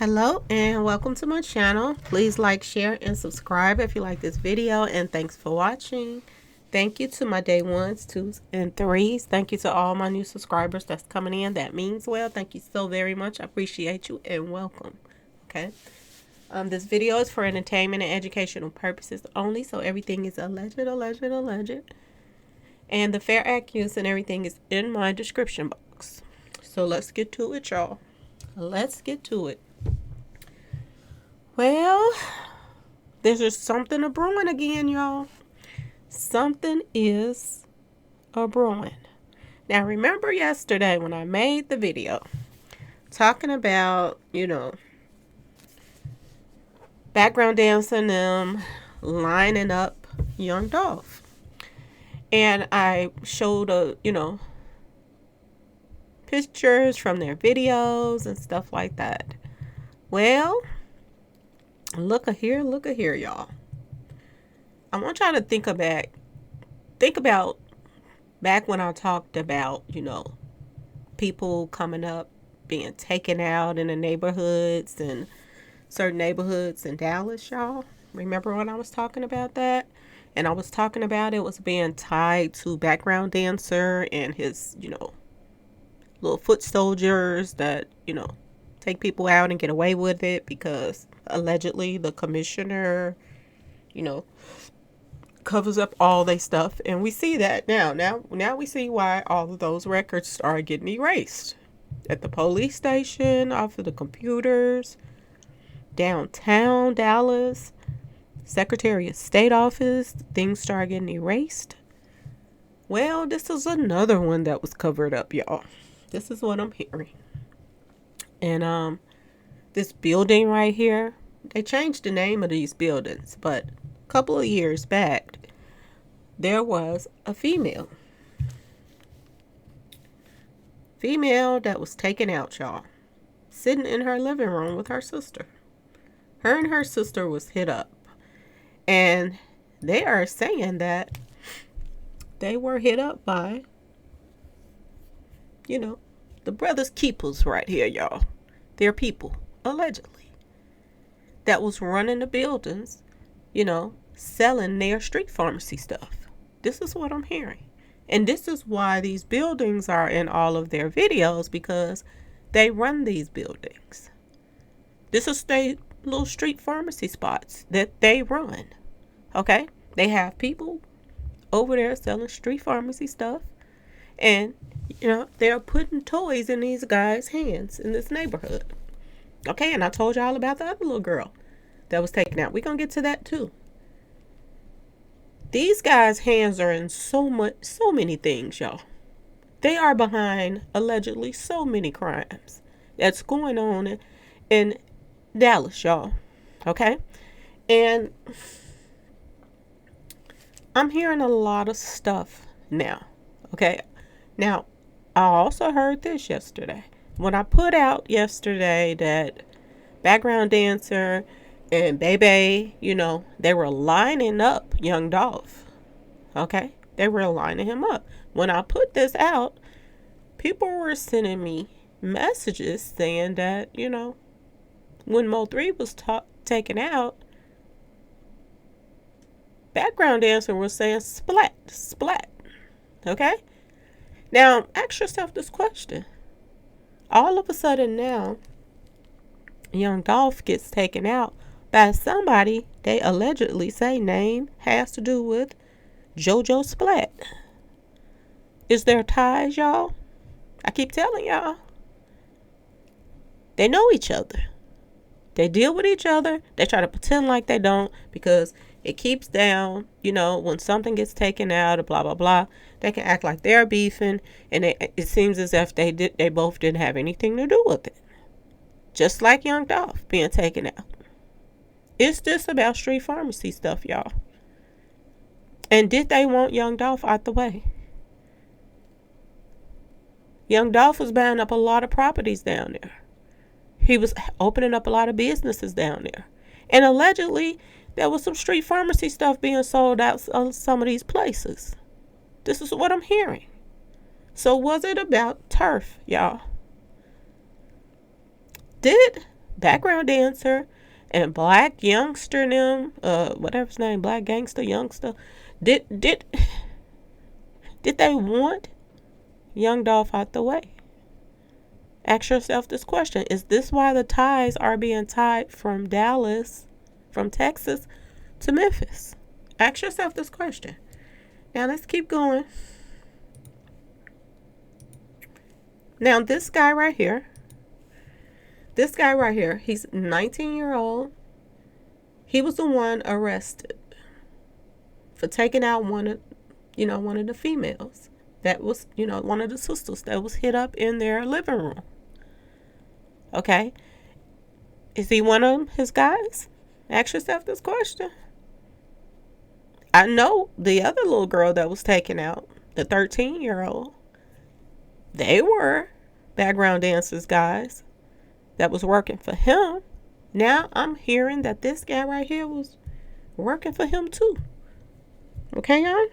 Hello and welcome to my channel. Please like, share, and subscribe if you like this video, and thanks for watching. Thank you to my day ones, twos, and threes. Thank you to all my new subscribers that's coming in. That means well. Thank you so very much. I appreciate you and welcome. Okay. This video is for entertainment and educational purposes only, so everything is alleged. And the fair accuracy and everything is in my description box. So let's get to it, y'all. Let's get to it. Well, there's just something a-brewing again, y'all. Something is a-brewing. Now, remember yesterday when I made the video talking about, background dancing them lining up Young Dolph. And I showed pictures from their videos and stuff like that. Well, look a here, y'all. I want y'all to think about back when I talked about, people coming up, being taken out in the neighborhoods and certain neighborhoods in Dallas, y'all. Remember when I was talking about that? And I was talking about it was being tied to background dancer and his, little foot soldiers that, take people out and get away with it because allegedly the commissioner, covers up all their stuff. And we see that now. Now we see why all of those records started getting erased. At the police station, off of the computers, downtown Dallas, Secretary of State office, things started getting erased. Well, this is another one that was covered up, y'all. This is what I'm hearing. And this building right here, they changed the name of these buildings, but a couple of years back, there was a female that was taken out, y'all, sitting in her living room with her sister. Her and her sister was hit up, and they are saying that they were hit up by, the brothers keepers right here, y'all. They're people, allegedly, that was running the buildings, selling their street pharmacy stuff. This is what I'm hearing. And this is why these buildings are in all of their videos, because they run these buildings. This is their little street pharmacy spots that they run. Okay? They have people over there selling street pharmacy stuff. And, they're putting toys in these guys' hands in this neighborhood. Okay? And I told y'all about the other little girl that was taken out. We're going to get to that too. These guys' hands are in so many things, y'all. They are behind, allegedly, so many crimes that's going on in Dallas, y'all. Okay? And I'm hearing a lot of stuff now. Okay? Now, I also heard this yesterday. When I put out yesterday that background dancer and Bebe, they were lining up Young Dolph. Okay? They were lining him up. When I put this out, people were sending me messages saying that, when Mo3 was taken out, background dancer was saying splat. Okay? Now, ask yourself this question. All of a sudden now, Young Dolph gets taken out by somebody they allegedly say name has to do with JoJo Splatt. Is there ties, y'all? I keep telling y'all. They know each other. They deal with each other. They try to pretend like they don't because it keeps down, when something gets taken out, blah, blah, blah. They can act like they're beefing, and it seems as if they both didn't have anything to do with it. Just like Young Dolph being taken out. It's just about street pharmacy stuff, y'all. And did they want Young Dolph out the way? Young Dolph was buying up a lot of properties down there. He was opening up a lot of businesses down there. And allegedly, there was some street pharmacy stuff being sold out of some of these places. This is what I'm hearing. So was it about turf, y'all? Did background dancer, and black youngster them, whatever his name, black gangster youngster, did did did they want Young Dolph out the way? Ask yourself this question. Is this why the ties are being tied from Dallas, from Texas to Memphis? Ask yourself this question. Now let's keep going. Now this guy right here, he's 19-year-old. He was the one arrested for taking out one of the females. That was, one of the sisters that was hit up in their living room. Okay? Is he one of his guys? Ask yourself this question. I know the other little girl that was taken out, the 13-year-old, they were background dancers guys that was working for him. Now I'm hearing that this guy right here was working for him too. Okay, y'all?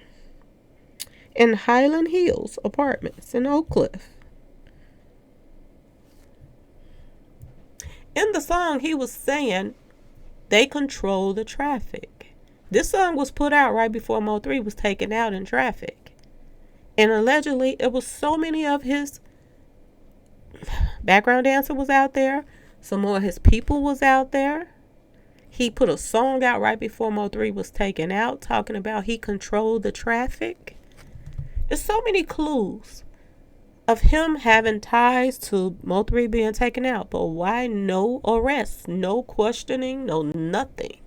In Highland Hills Apartments in Oak Cliff. In the song, he was saying they control the traffic. This song was put out right before Mo3 was taken out in traffic. And allegedly, it was so many of his background dancer was out there. Some more of his people was out there. He put a song out right before Mo3 was taken out talking about he controlled the traffic. There's so many clues of him having ties to Mo3 being taken out. But why no arrests, no questioning, no nothing?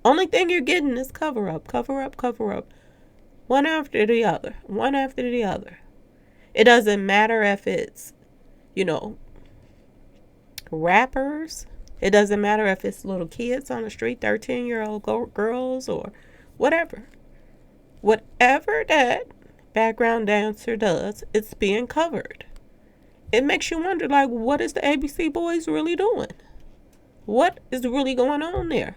Only thing you're getting is cover up, cover up, cover up. One after the other, one after the other. It doesn't matter if it's, rappers. It doesn't matter if it's little kids on the street, 13-year-old girls or whatever. Whatever that background dancer does, it's being covered. It makes you wonder, like, what is the ABC Boys really doing? What is really going on there?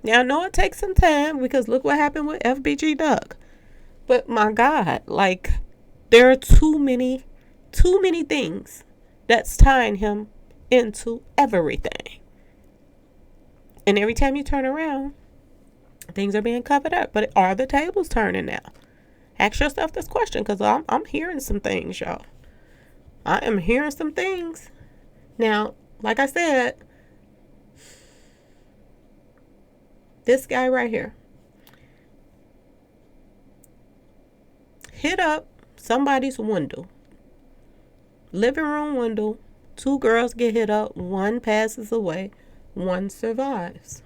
Now, I know it takes some time because look what happened with FBG Duck. But my God, like, there are too many things that's tying him into everything. And every time you turn around, things are being covered up. But are the tables turning now? Ask yourself this question, because I'm hearing some things, y'all. I am hearing some things. Now, like I said, this guy right here hit up somebody's window. Living room window. 2 girls get hit up. 1 passes away. 1 survives.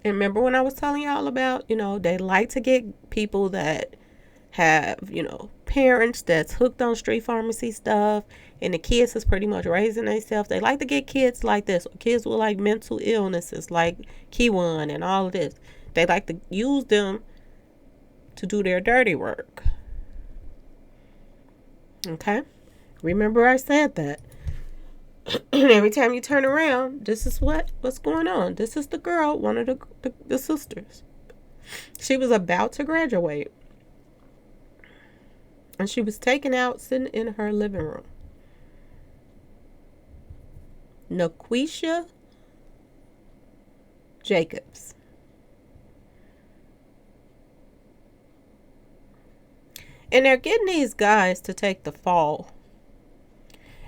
And remember when I was telling y'all about, they like to get people that have, parents that's hooked on street pharmacy stuff, and the kids is pretty much raising themselves. They like to get kids like this, kids with like mental illnesses like Kiwan and all of this. They like to use them to do their dirty work. Okay? Remember I said that. Every time you turn around, this is what's going on. This is the girl, one of the sisters. She was about to graduate. And she was taken out sitting in her living room. Naquisha Jacobs. And they're getting these guys to take the fall.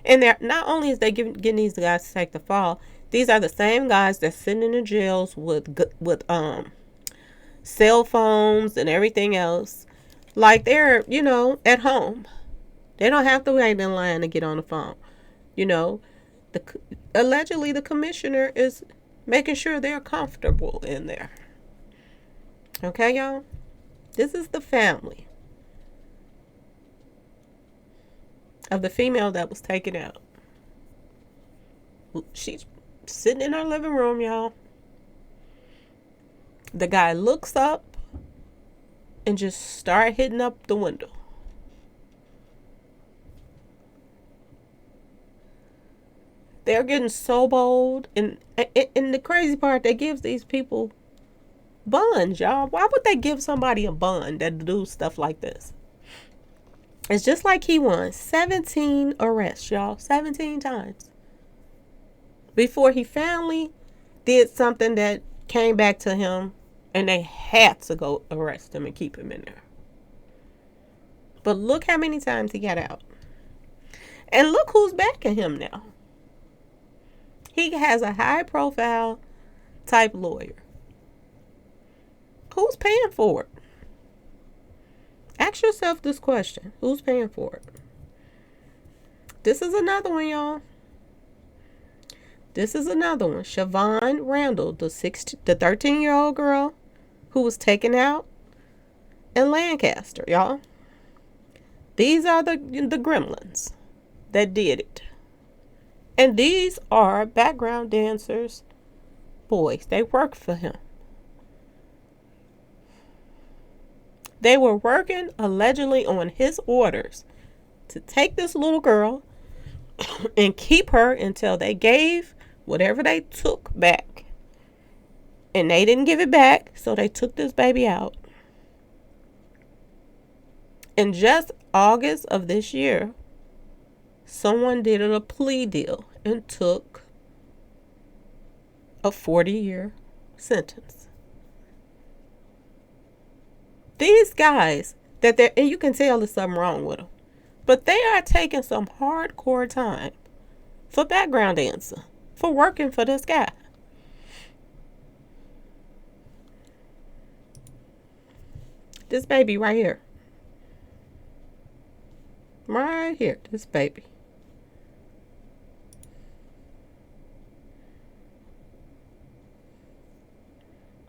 And they're not only is they getting these guys to take the fall, these are the same guys that's sitting in the jails with cell phones and everything else. Like they're, at home. They don't have to wait in line to get on the phone. Allegedly the commissioner is making sure they're comfortable in there. Okay, y'all? This is the family of the female that was taken out. She's sitting in her living room, y'all. The guy looks up and just start hitting up the window. They're getting so bold, and the crazy part, they gives these people bonds, y'all. Why would they give somebody a bond that do stuff like this? It's just like he won 17 arrests, y'all. 17 times. Before he finally did something that came back to him and they had to go arrest him and keep him in there. But look how many times he got out. And look who's backing him now. He has a high profile type lawyer. Who's paying for it? Ask yourself this question. Who's paying for it? This is another one, y'all. This is another one. Siobhan Randall, the 13-year-old girl who was taken out in Lancaster, y'all. These are the gremlins that did it. And these are background dancers, boys. They work for him. They were working allegedly on his orders to take this little girl and keep her until they gave whatever they took back. And they didn't give it back, so they took this baby out. In just August of this year, someone did a plea deal and took a 40-year sentence. These guys, and you can tell there's something wrong with them, but they are taking some hardcore time for background dancing, for working for this guy. This baby right here. Right here, this baby.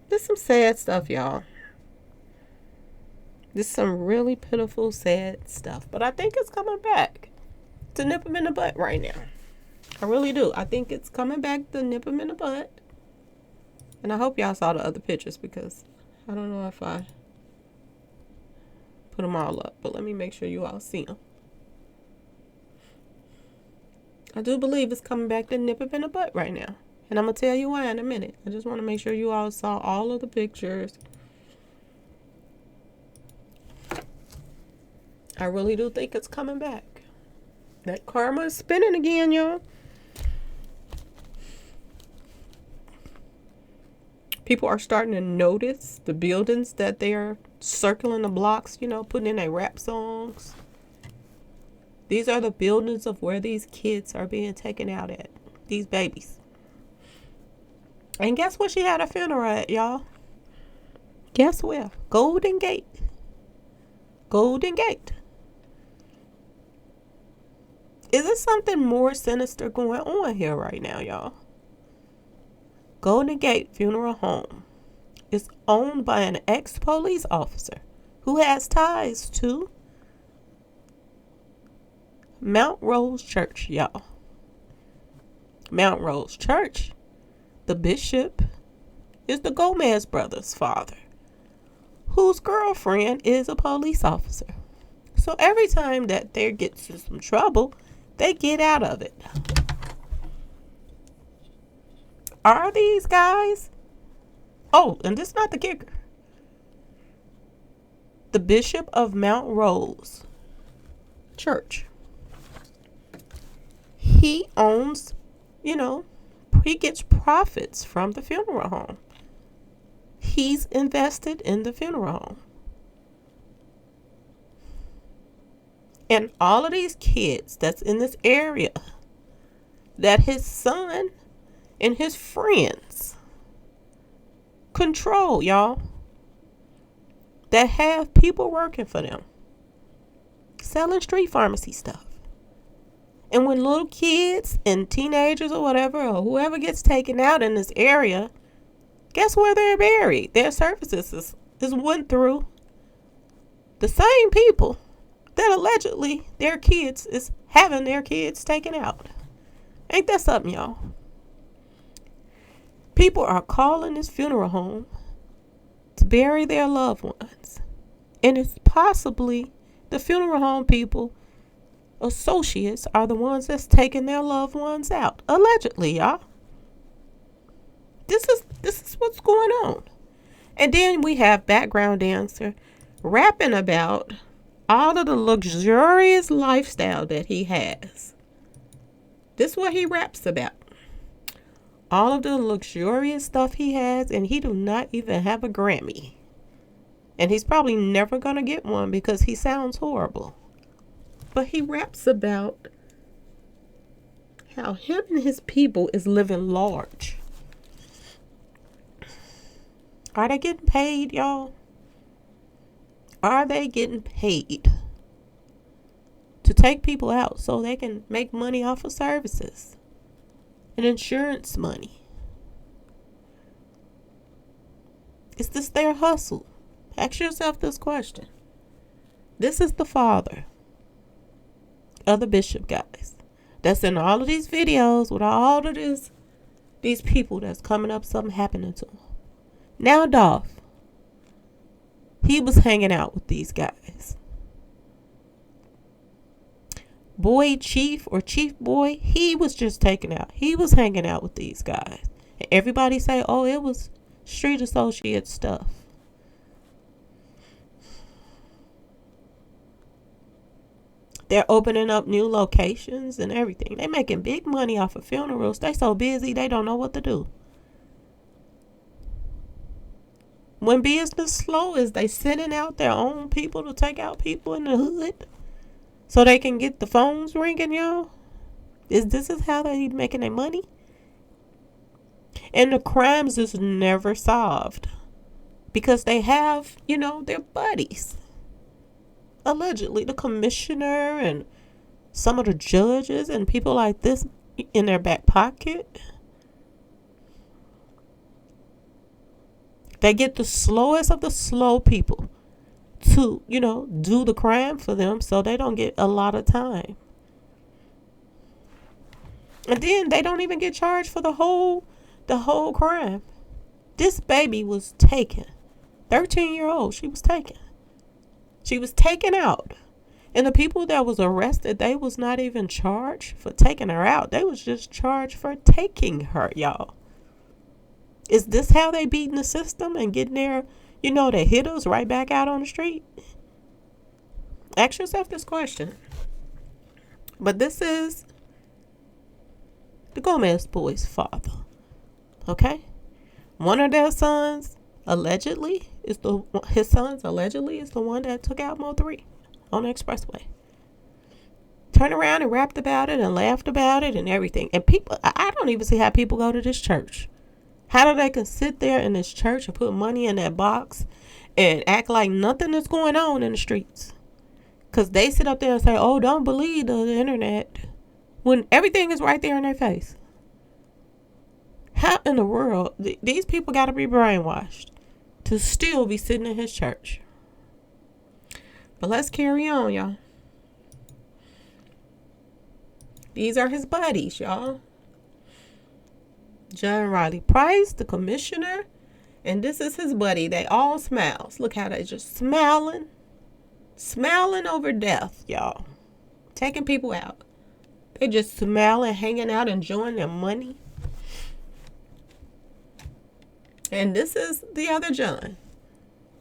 This is some sad stuff, y'all. This is some really pitiful, sad stuff. But I think it's coming back to nip him in the butt right now. I really do. I think it's coming back to nip him in the butt. And I hope y'all saw the other pictures because I don't know if I put them all up. But let me make sure you all see them. I do believe it's coming back to nip him in the butt right now. And I'm going to tell you why in a minute. I just want to make sure you all saw all of the pictures. I really do think it's coming back. That karma is spinning again, y'all. People are starting to notice the buildings that they're circling the blocks, putting in their rap songs. These are the buildings of where these kids are being taken out at. These babies. And guess what she had a funeral at, y'all? Guess where? Golden Gate. Golden Gate. Is there something more sinister going on here right now, y'all? Golden Gate Funeral Home is owned by an ex-police officer who has ties to Mount Rose Church, y'all. Mount Rose Church, the bishop is the Gomez brothers' father, whose girlfriend is a police officer. So every time that they get to some trouble, they get out of it. Are these guys? Oh, and this is not the kicker. The bishop of Mount Rose Church. He owns, he gets profits from the funeral home. He's invested in the funeral home. And all of these kids that's in this area that his son and his friends control, y'all, that have people working for them, selling street pharmacy stuff. And when little kids and teenagers or whatever, or whoever gets taken out in this area, guess where they're buried? Their services is went through the same people that allegedly their kids is having their kids taken out. Ain't that something, y'all? People are calling this funeral home to bury their loved ones. And it's possibly the funeral home people, associates, are the ones that's taking their loved ones out. Allegedly, y'all. This is what's going on. And then we have background dancer rapping about all of the luxurious lifestyle that he has. This is what he raps about. All of the luxurious stuff he has, and he do not even have a Grammy. And he's probably never going to get one because he sounds horrible. But he raps about how him and his people is living large. Are they getting paid, y'all? Are they getting paid to take people out so they can make money off of services and insurance money? Is this their hustle? Ask yourself this question. This is the father of the bishop, guys. That's in all of these videos with all of these people that's coming up, something happening to them. Now Dolph, he was hanging out with these guys. Boy Chief or Chief Boy, he was just taken out. He was hanging out with these guys. And everybody say, oh, it was street associate stuff. They're opening up new locations and everything. They making big money off of funerals. They so busy, they don't know what to do. When business slow, is they sending out their own people to take out people in the hood so they can get the phones ringing, y'all? This is how they making their money? And the crimes is never solved because they have, their buddies. Allegedly, the commissioner and some of the judges and people like this in their back pocket. They get the slowest of the slow people to, do the crime for them so they don't get a lot of time. And then they don't even get charged for the whole crime. This baby was taken. 13-year-old, she was taken. She was taken out. And the people that was arrested, they was not even charged for taking her out. They was just charged for taking her, y'all. Is this how they beating the system and getting their, the hitters right back out on the street? Ask yourself this question. But this is the Gomez boys' father. Okay? One of their sons allegedly is the one that took out Mo 3 on the expressway. Turned around and rapped about it and laughed about it and everything. And people, I don't even see how people go to this church. How do they can sit there in this church and put money in that box and act like nothing is going on in the streets? Because they sit up there and say, oh, don't believe the internet, when everything is right there in their face. How in the world? These people got to be brainwashed to still be sitting in his church. But let's carry on, y'all. These are his buddies, y'all. John Riley Price, the commissioner, and this is his buddy. They all smiles. Look how they just smiling over death, y'all. Taking people out. They just smiling, hanging out, enjoying their money. And this is the other John,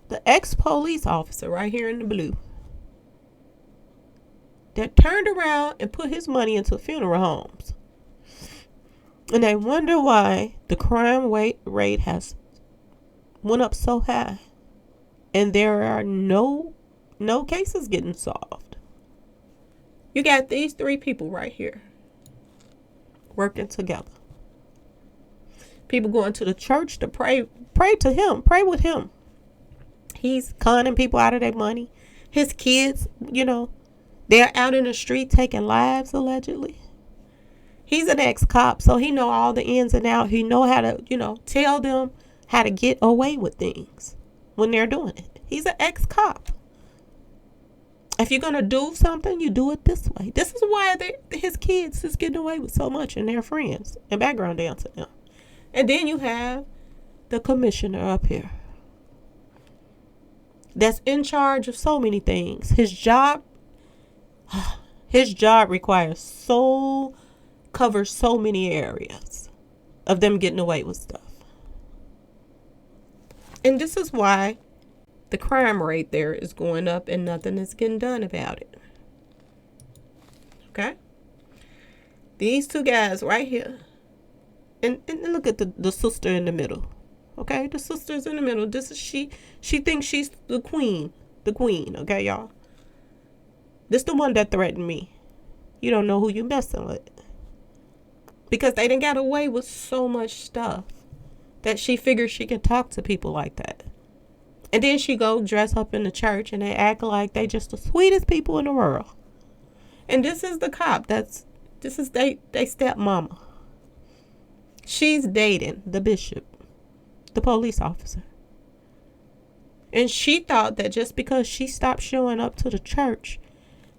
the ex-police officer right here in the blue, that turned around and put his money into funeral homes. And they wonder why the crime rate has went up so high. And there are no cases getting solved. You got these three people right here working together. People going to the church to pray to him, pray with him. He's conning people out of their money. His kids, they're out in the street taking lives allegedly. He's an ex-cop, so he know all the ins and outs. He know how to, tell them how to get away with things when they're doing it. He's an ex-cop. If you're going to do something, you do it this way. This is why his kids is getting away with so much and their friends and background dancing them. And then you have the commissioner up here that's in charge of so many things. His job covers so many areas of them getting away with stuff. And this is why The crime rate there is going up and nothing is getting done about it. Okay? These two guys right here. And look at the sister in the middle. Okay? The sister's in the middle. This is she. She thinks she's the queen. The queen. Okay, y'all? This the one that threatened me. You don't know who you messing with. Because they done got away with so much stuff that she figures she can talk to people like that. And then she go dress up in the church and they act like they just the sweetest people in the world. And this is the cop. This is they stepmama. She's dating the bishop, the police officer. And she thought that just because she stopped showing up to the church,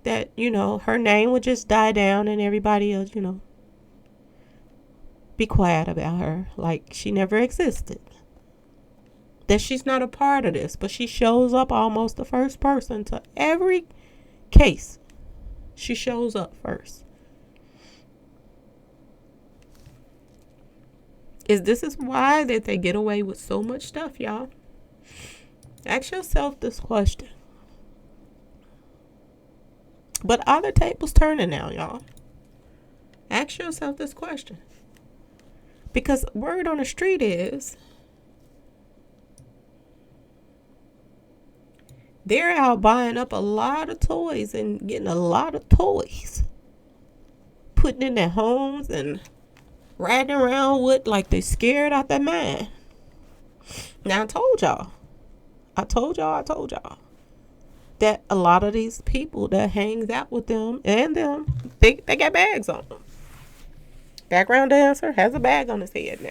that, you know, her name would just die down and everybody else, you know, be quiet about her like she never existed. That she's not a part of this, but she shows up almost the first person to every case. She shows up first. This is why that they get away with so much stuff, y'all. Ask yourself this question. But are the tables turning now, y'all? Ask yourself this question. Because word on the street is they're out buying up a lot of toys and getting a lot of toys, putting in their homes and riding around with like they scared out their mind. Now I told y'all that a lot of these people that hangs out with them and them, they got bags on them. Background dancer has a bag on his head now.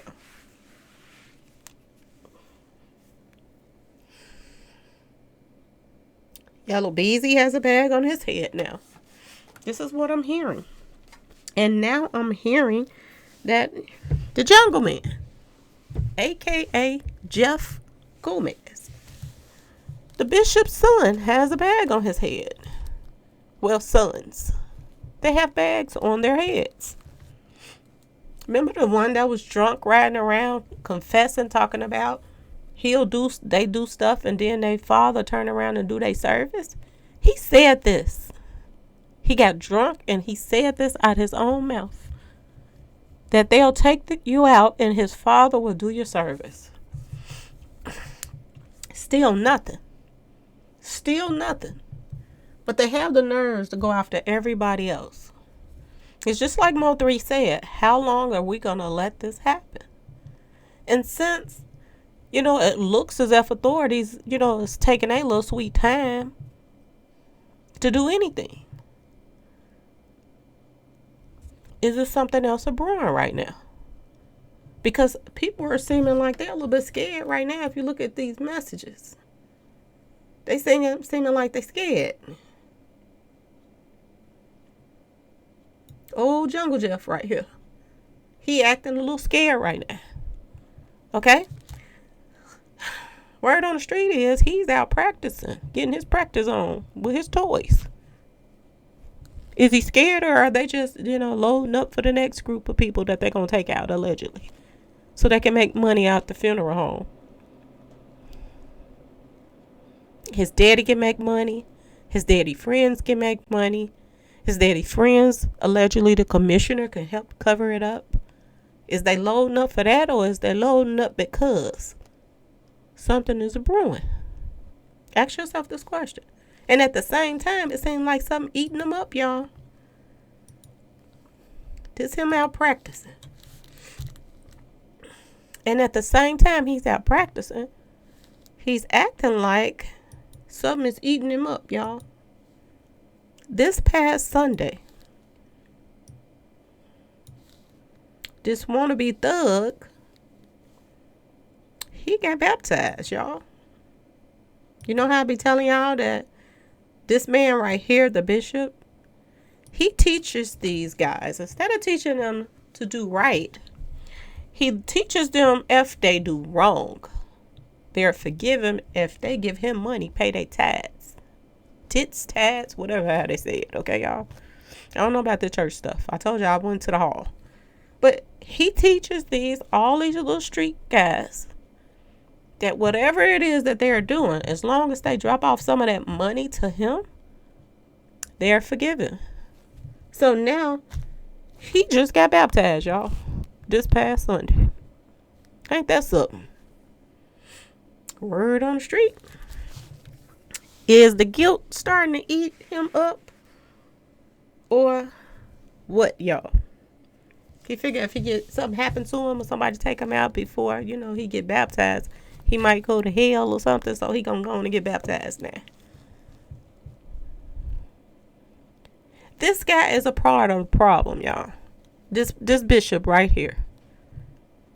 Yellow Beezy has a bag on his head now. This is what I'm hearing. And now I'm hearing that the Jungle Man, a.k.a. Jeff Gomez, the bishop's son, has a bag on his head. Well, sons. They have bags on their heads. Remember the one that was drunk riding around confessing, talking about they do stuff and then their father turn around and do their service? He said this. He got drunk and he said this out his own mouth. That they'll take you out and his father will do your service. Still nothing. But they have the nerves to go after everybody else. It's just like Mo3 said, how long are we going to let this happen? And since, you know, it looks as if authorities, you know, is taking a little sweet time to do anything. Is there something else brewing right now? Because people are seeming like they're a little bit scared right now if you look at these messages. They seeming like they're scared. Old Jungle Jeff right here. He acting a little scared right now. Okay? Word on the street is he's out practicing, getting his practice on with his toys. Is he scared or are they just, you know, loading up for the next group of people that they're going to take out allegedly so they can make money out the funeral home? His daddy can make money. His daddy friends can make money. His daddy friends, allegedly the commissioner, can help cover it up. Is they loading up for that or is they loading up because something is brewing? Ask yourself this question. And at the same time, it seems like something eating them up, y'all. This him out practicing. And at the same time he's out practicing, he's acting like something is eating him up, y'all. This past Sunday, this wannabe thug, he got baptized, y'all. You know how I be telling y'all that this man right here, the bishop, he teaches these guys, instead of teaching them to do right, he teaches them if they do wrong. They're forgiven if they give him money, pay their tithes. Tits, tats, whatever how they say it, okay, y'all? I don't know about the church stuff. I told y'all I went to the hall. But he teaches all these little street guys that whatever it is that they're doing, as long as they drop off some of that money to him, they're forgiven. So now he just got baptized, y'all, this past Sunday. Ain't that something? Word on the street. Is the guilt starting to eat him up? Or what, y'all? He figure if he get something happen to him or somebody take him out before, he get baptized, he might go to hell or something, so he gonna go on and get baptized now. This guy is a part of the problem, y'all. This bishop right here.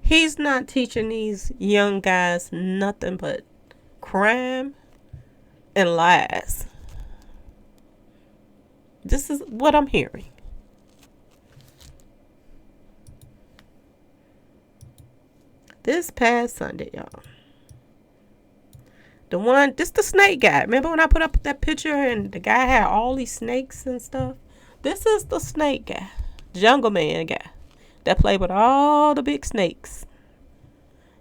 He's not teaching these young guys nothing but crime and lies. This is what I'm hearing. This past Sunday, y'all. This the snake guy. Remember when I put up that picture and the guy had all these snakes and stuff? This is the snake guy. Jungle Man guy. That played with all the big snakes.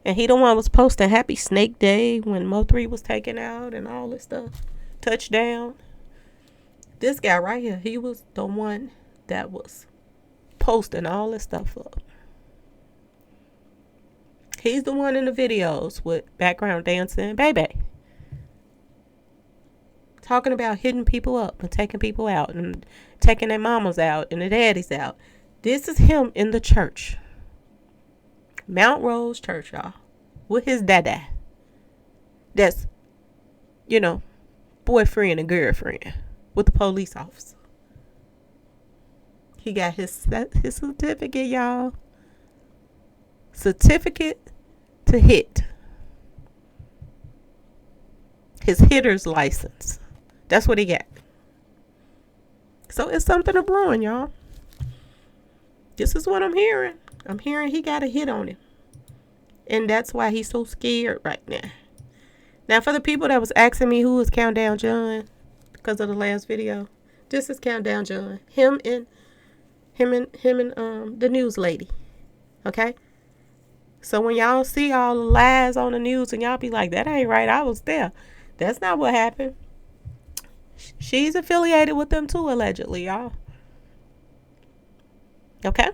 And he the one was posting Happy Snake Day when Mo3 was taken out and all this stuff. Touchdown. This guy right here, he was the one that was posting all this stuff up. He's the one in the videos with background dancing, baby. Talking about hitting people up and taking people out and taking their mamas out and their daddies out. This is him in the church. Mount Rose Church, y'all. With his dada. That's, boyfriend and girlfriend. With the police officer. He got his certificate, y'all. Certificate to hit. His hitter's license. That's what he got. So it's something to brewing, y'all. This is what I'm hearing. I'm hearing he got a hit on him. And that's why he's so scared right now. Now, for the people that was asking me who is Countdown John because of the last video, this is Countdown John. Him and the news lady. Okay? So when y'all see all the lies on the news and y'all be like, that ain't right, I was there. That's not what happened. She's affiliated with them too, allegedly, y'all. Okay?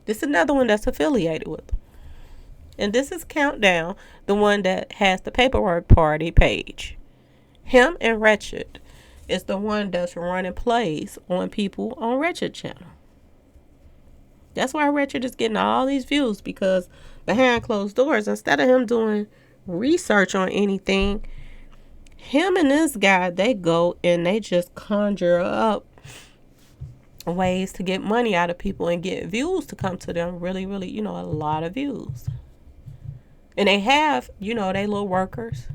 This is another one that's affiliated with them. And this is Countdown, the one that has the paperwork party page. Him and Ratchet is the one that's running plays on people on Ratchet channel. That's why Ratchet is getting all these views, because behind closed doors, instead of him doing research on anything, him and this guy, they go and they just conjure up ways to get money out of people and get views to come to them. Really, really, a lot of views. And they have, they little workers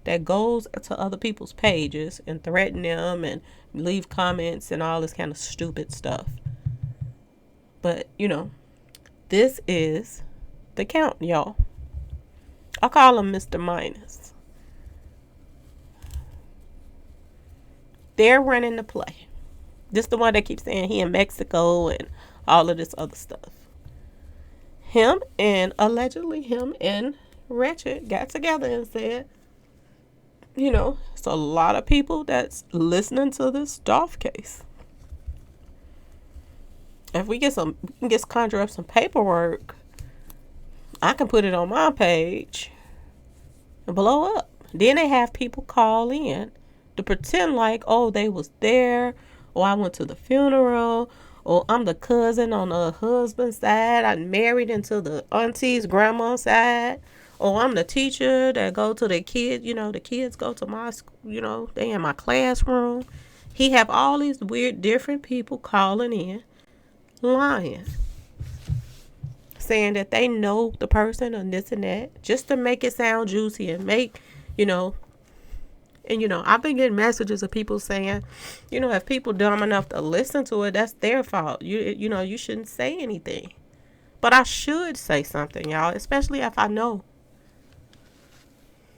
that goes to other people's pages and threaten them and leave comments and all this kind of stupid stuff. But, this is the count, y'all. I call him Mr. Minus. They're running the play. This the one that keeps saying he in Mexico and all of this other stuff. Allegedly him and Ratchet got together and said, it's a lot of people that's listening to this Dolph case. If we get conjure up some paperwork, I can put it on my page and blow up. Then they have people call in to pretend like, oh, they was there, or I went to the funeral, or I'm the cousin on the husband's side, I married into the auntie's grandma's side, or I'm the teacher that go to the kids, the kids go to my school, they in my classroom. He have all these weird different people calling in, lying, saying that they know the person and this and that, just to make it sound juicy and make, and I've been getting messages of people saying, if people dumb enough to listen to it, that's their fault. You shouldn't say anything. But I should say something, y'all, especially if I know.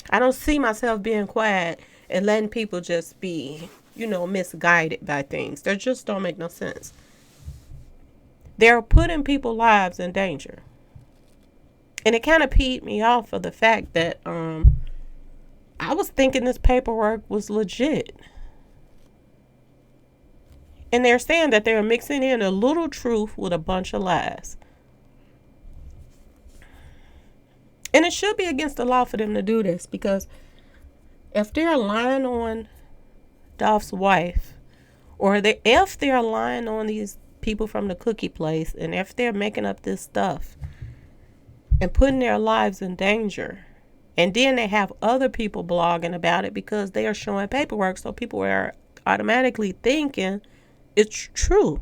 I don't see myself being quiet and letting people just be, misguided by things. That just don't make no sense. They're putting people's lives in danger. And it kind of peed me off for the fact that I was thinking this paperwork was legit. And they're saying that they're mixing in a little truth with a bunch of lies. And it should be against the law for them to do this, because if they're lying on Dolph's wife, or if they're lying on these people from the cookie place, and if they're making up this stuff and putting their lives in danger, and then they have other people blogging about it because they are showing paperwork, so people are automatically thinking it's true.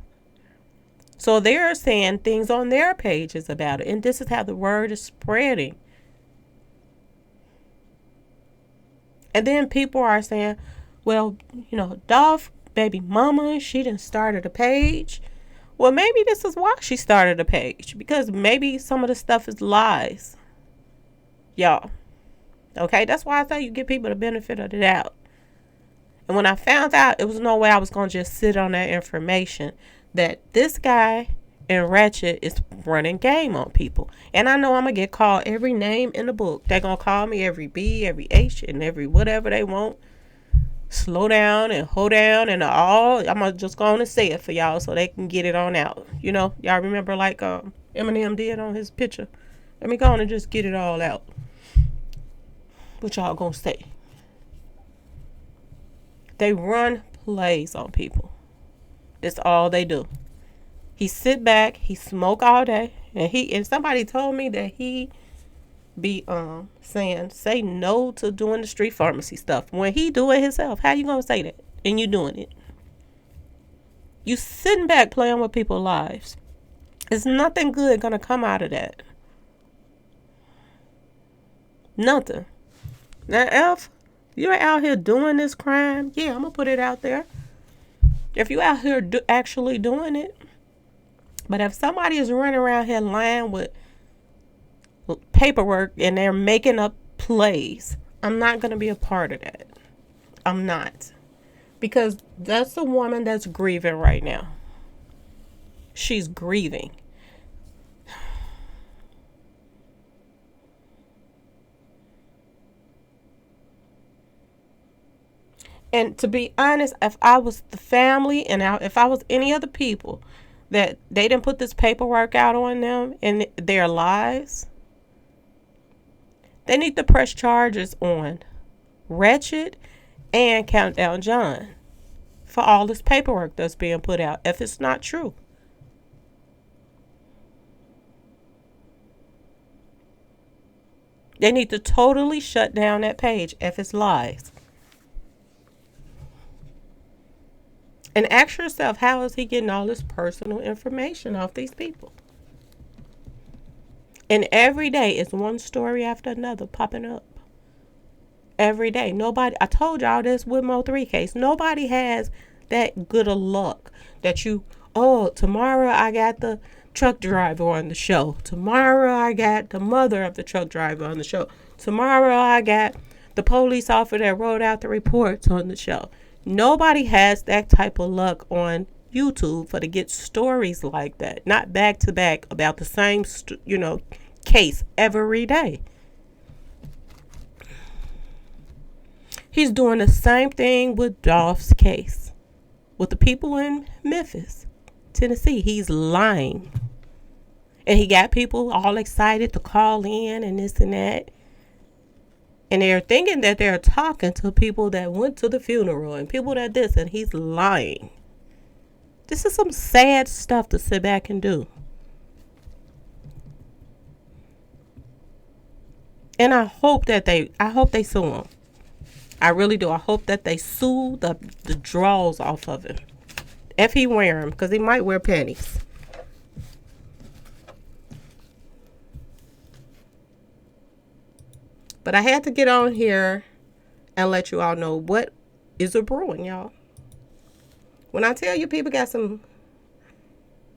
So they're saying things on their pages about it, and this is how the word is spreading. And then people are saying, well, Dolph baby mama, she done started a page. Well, maybe this is why she started a page, because maybe some of the stuff is lies. Y'all. Okay, that's why I say you give people the benefit of the doubt. And when I found out, it was no way I was going to just sit on that information that this guy and Ratchet is running game on people. And I know I'm going to get called every name in the book. They're going to call me every B, every H, and every whatever they want. Slow down and hold down and all. I'm just going to say it for y'all so they can get it on out. Y'all remember like Eminem did on his picture. Let me go on and just get it all out. What y'all going to say? They run plays on people. That's all they do. He sit back, he smoke all day, and somebody told me that he be saying say no to doing the street pharmacy stuff when he do it himself. How you gonna say that and you doing it? You sitting back playing with people's lives. There's nothing good gonna come out of that. Nothing. Now, if you're out here doing this crime, yeah, I'm gonna put it out there. If you out here actually doing it, but if somebody is running around here lying with paperwork and they're making up plays, I'm not going to be a part of that. I'm not. Because that's a woman that's grieving right now. She's grieving. And to be honest, if I was the family and if I was any other people that they didn't put this paperwork out on them and their lives, they need to press charges on Ratchet and Countdown John for all this paperwork that's being put out if it's not true. They need to totally shut down that page if it's lies. And ask yourself, how is he getting all this personal information off these people? And every day is one story after another popping up. Every day. I told y'all this with Mo 3 case. Nobody has that good of luck that tomorrow I got the truck driver on the show. Tomorrow I got the mother of the truck driver on the show. Tomorrow I got the police officer that wrote out the reports on the show. Nobody has that type of luck on YouTube to get stories like that. Not back to back about the same, case every day. He's doing the same thing with Dolph's case. With the people in Memphis, Tennessee. He's lying. And he got people all excited to call in and this and that. And they're thinking that they're talking to people that went to the funeral and people that this, and he's lying. This is some sad stuff to sit back and do. And I hope they sue him. I really do. I hope that they sue the draws off of him. If he wear them, because he might wear panties. But I had to get on here and let you all know what is a brewing, y'all. When I tell you people got some,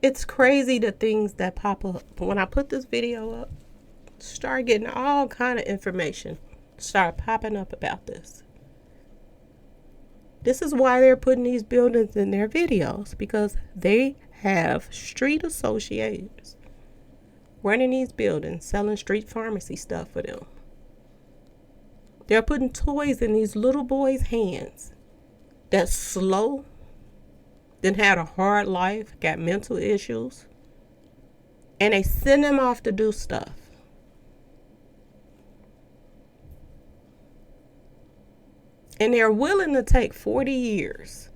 it's crazy the things that pop up. But when I put this video up, start getting all kind of information. Start popping up about this. This is why they're putting these buildings in their videos, because they have street associates running these buildings, selling street pharmacy stuff for them. They're putting toys in these little boys' hands that's slow, then had a hard life, got mental issues, and they send them off to do stuff. And they're willing to take 40 years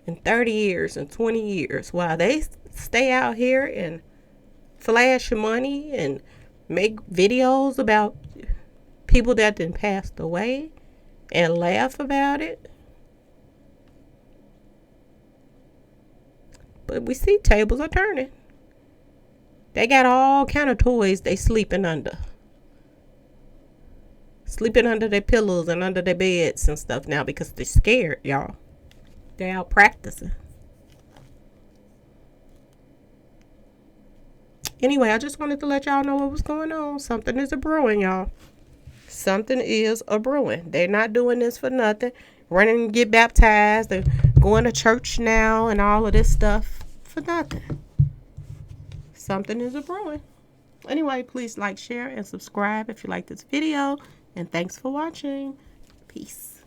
and 30 years and 20 years while they stay out here and flash money and make videos about people that done passed away and laugh about it. But we see tables are turning. They got all kind of toys they sleeping under. Sleeping under their pillows and under their beds and stuff now because they're scared, y'all. They're out practicing. Anyway, I just wanted to let y'all know what was going on. Something is a brewing, y'all. Something is a brewing. They're not doing this for nothing. Running and get baptized. They're going to church now and all of this stuff for nothing. Something is a brewing. Anyway, please like, share, and subscribe if you like this video. And thanks for watching. Peace.